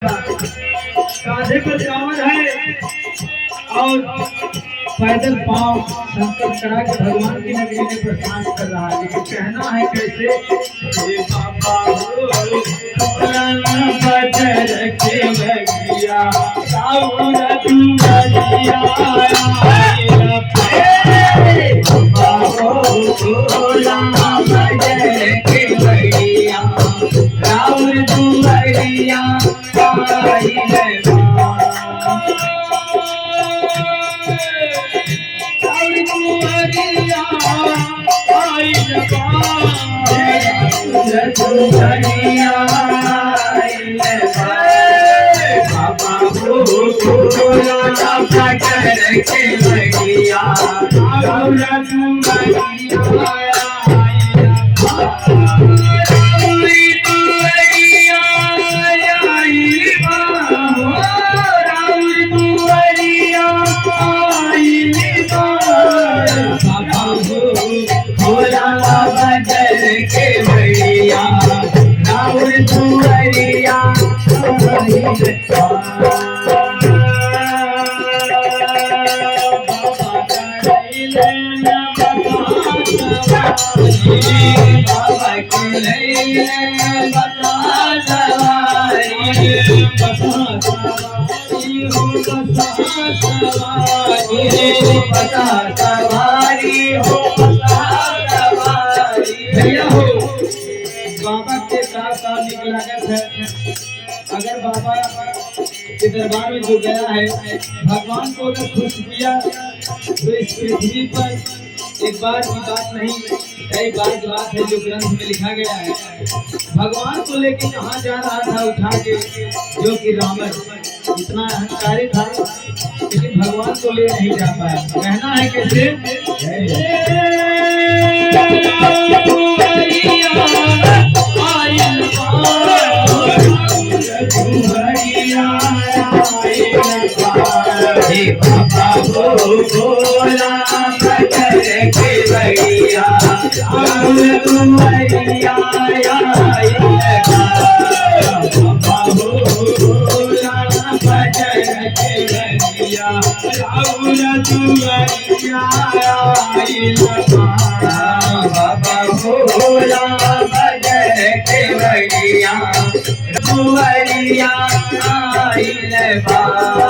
कांधे पर कांवर है और पैदल पांव संकट करा के भगवान की नगरी में प्रस्थान कर रहा है। लेकिन कहना है कैसे, हे बाबा हो पुराना बजर के बगिया साउर दुआरिया बाबा हो पुराना बजर के बगिया साउर दुआरिया आई है बाबा हो के बगिया बाबा के साथ लागत है। अगर बाबा के दरबार में जो गया है, भगवान को अगर खुश किया तो इस पृथ्वी पर एक बार की बात नहीं, कई बार की बात है जो ग्रंथ में लिखा गया है। भगवान को लेके कहाँ जा रहा था उठा के, जो कि रावण इतना अहंकारी था, लेकिन भगवान को ले नहीं जा पाया। कहना है कैसे, बाबा हो भोला बजर के बगिया दुआरिया बाबा हो भोला बजर के बगिया दुआरिया बाबा भोला बजर के बगिया दुआरिया बाबा